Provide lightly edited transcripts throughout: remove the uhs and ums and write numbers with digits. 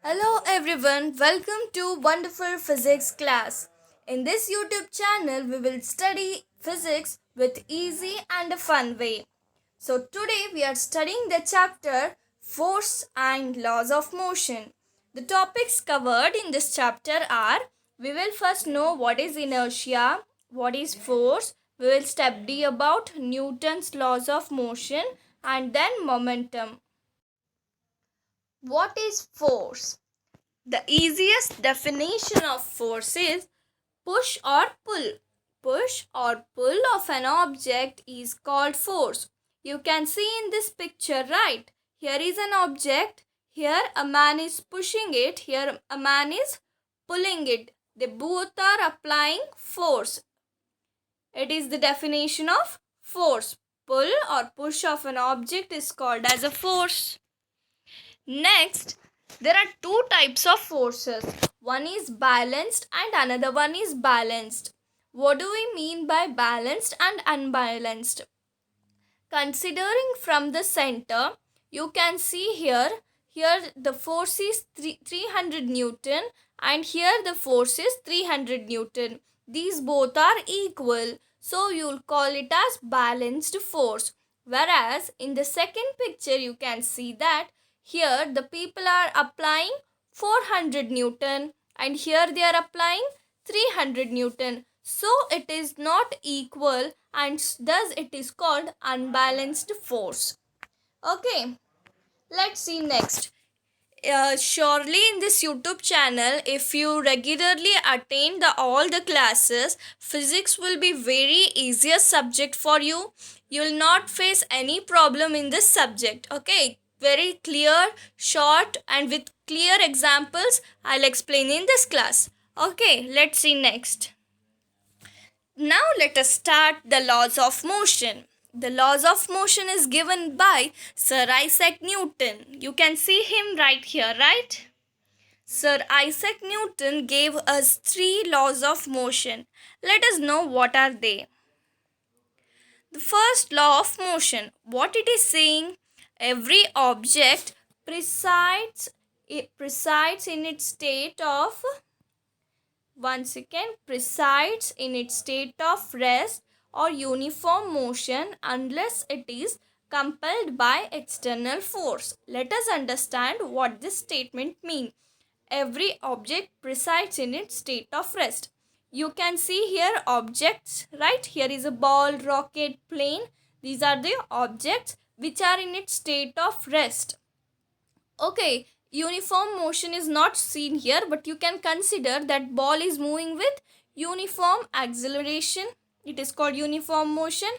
Hello everyone, welcome to Wonderful Physics class. In this YouTube channel, we will study physics with easy and a fun way. So today we are studying the chapter Force and Laws of Motion. The topics covered in this chapter are: we will first know what is inertia, what is force, we will study about Newton's laws of motion and then momentum. What is force? The easiest definition of force is push or pull. Push or pull of an object is called force. You can see in this picture, right? Here is an object. Here a man is pushing it. Here a man is pulling it. They both are applying force. It is the definition of force. Pull or push of an object is called as a force. Next, there are two types of forces. One is balanced and another one is balanced. What do we mean by balanced and unbalanced? Considering from the center, you can see here the force is 300 Newton and here the force is 300 Newton. These both are equal. So you'll call it as balanced force. Whereas in the second picture you can see that here the people are applying 400 Newton and here they are applying 300 Newton. So it is not equal and thus it is called unbalanced force. Okay, let's see next. Surely in this YouTube channel, if you regularly attend all the classes, physics will be very easier subject for you. You will not face any problem in this subject. Okay, very clear, short and with clear examples I'll explain in this class. Okay, let's see next. Now let us start the laws of motion. The laws of motion is given by Sir Isaac Newton. You can see him right here, right? Sir Isaac Newton gave us 3 laws of motion. Let us know what are they. The first law of motion, what it is saying? Every object presides in its state of presides in its state of rest or uniform motion unless it is compelled by external force. Let us understand what this statement means. Every object presides in its state of rest. You can see here objects, right? Here is a ball, rocket, plane. These are the objects which are in its state of rest. Okay, uniform motion is not seen here, but you can consider that ball is moving with uniform acceleration. It is called uniform motion.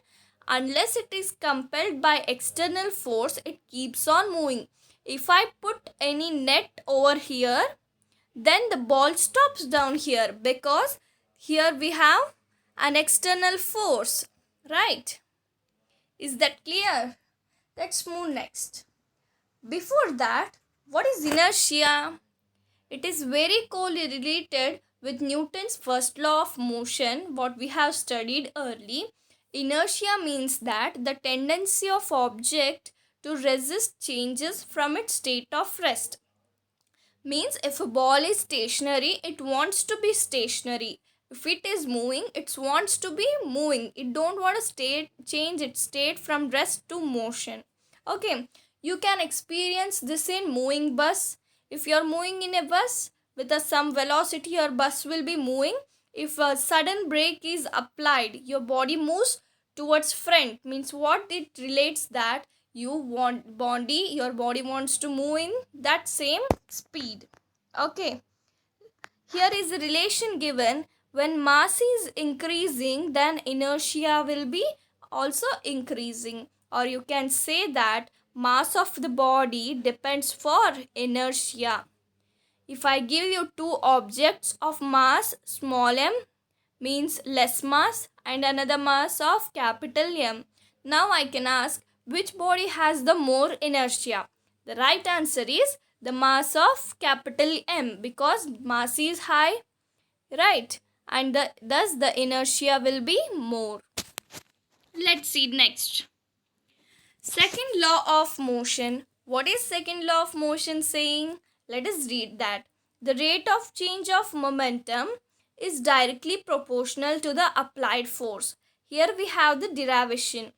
Unless it is compelled by external force, it keeps on moving. If I put any net over here, then the ball stops down here because here we have an external force, right? Is that clear? Let's move next. Before that, what is inertia? It is very correlated with Newton's first law of motion, what we have studied early. Inertia means that the tendency of object to resist changes from its state of rest. Means if a ball is stationary, it wants to be stationary. If it is moving, it wants to be moving. It don't want to change its state from rest to motion. Okay, you can experience this in moving bus. If you are moving in a bus with some velocity, your bus will be moving. If a sudden brake is applied, your body moves towards front. Means what it relates that your body wants to move in that same speed. Okay, here is the relation given. When mass is increasing, then inertia will be also increasing, or you can say that mass of the body depends for inertia. If I give you two objects of mass small m means less mass and another mass of capital M, now I can ask which body has the more inertia. The right answer is the mass of capital M because mass is high, right? And thus the inertia will be more. Let's see next. Second law of motion. What is second law of motion saying? Let us read that. The rate of change of momentum is directly proportional to the applied force. Here we have the derivation.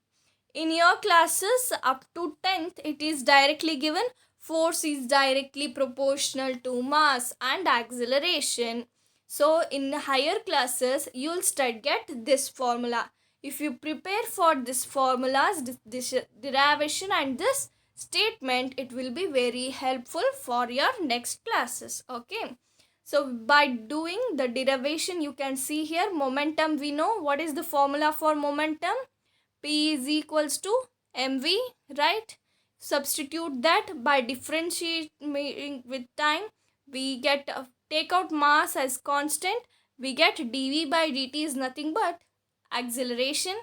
In your classes up to 10th, it is directly given force is directly proportional to mass and acceleration. So in higher classes, you'll get this formula. If you prepare for this formulas, this derivation and this statement, it will be very helpful for your next classes. Okay. So by doing the derivation, you can see here momentum. We know what is the formula for momentum. P is equals to mv, right? Substitute that by differentiating with time. We get take out mass as constant. We get dv by dt is nothing but acceleration,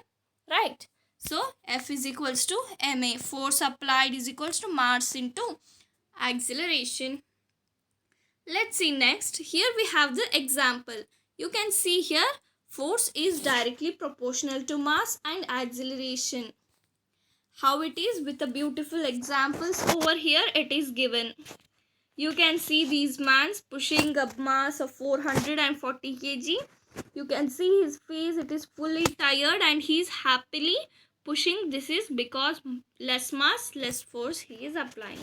right? So F is equals to ma, force applied is equals to mass into acceleration. Let's see next. Here we have the example. You can see here force is directly proportional to mass and acceleration. How it is with the beautiful examples over here it is given. You can see these mans pushing a mass of 440 kg. You can see his face, it is fully tired and he is happily pushing. This is because less mass, less force he is applying.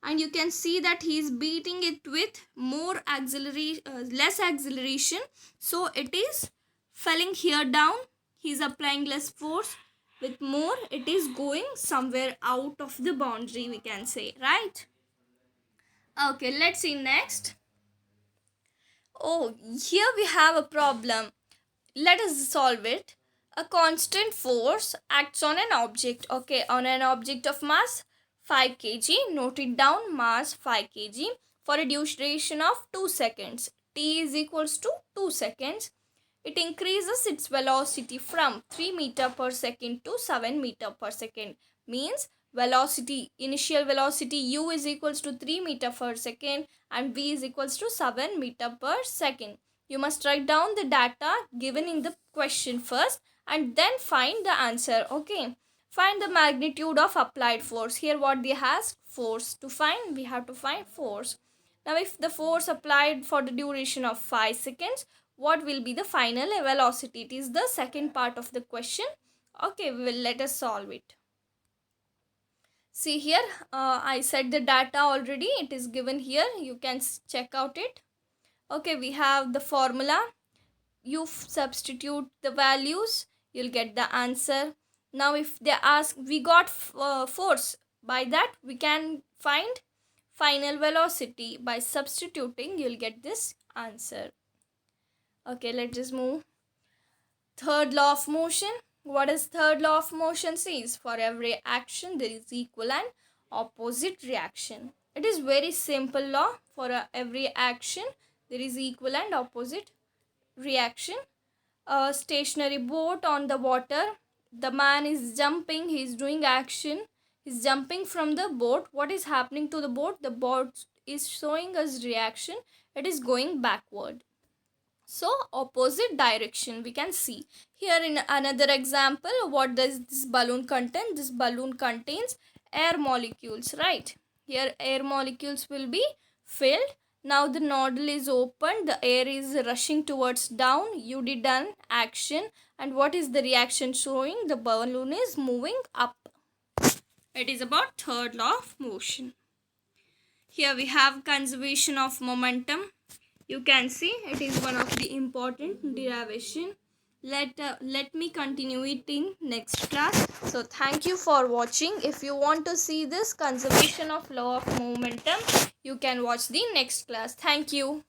And you can see that he is beating it with more less acceleration. So it is falling here down. He is applying less force. With more, it is going somewhere out of the boundary, we can say, right? Okay, let's see next. Oh, here we have a problem. Let us solve it. A constant force acts on an object. Okay, on an object of mass 5 kg. Note it down, mass 5 kg for a duration of 2 seconds. T is equals to 2 seconds. It increases its velocity from 3 meter per second to 7 meter per second. Means velocity, initial velocity u is equals to 3 meter per second and v is equals to 7 meter per second. You must write down the data given in the question first and then find the answer. Okay. Find the magnitude of applied force. Here what they ask, force. To find, we have to find force. Now if the force applied for the duration of 5 seconds, what will be the final velocity? It is the second part of the question. Okay, let us solve it. See here, I said the data already. It is given here. You can check out it. Okay, we have the formula. You substitute the values, you'll get the answer. Now if they ask, we got force. By that, we can find final velocity. By substituting, you'll get this answer. Okay, let's just move. Third law of motion. What is third law of motion says? For every action, there is equal and opposite reaction. It is very simple law. For every action, there is equal and opposite reaction. A stationary boat on the water. The man is jumping. He is doing action. He is jumping from the boat. What is happening to the boat? The boat is showing us reaction. It is going backward. So opposite direction we can see. Here in another example, what does this balloon contain? This balloon contains air molecules, right? Here air molecules will be filled. Now the nozzle is open, the air is rushing towards down. You did done action, and what is the reaction showing? The balloon is moving up. It is about third law of motion. Here we have conservation of momentum. You can see it is one of the important derivation. Let me continue it in next class. So thank you for watching. If you want to see this conservation of law of momentum, you can watch the next class. Thank you.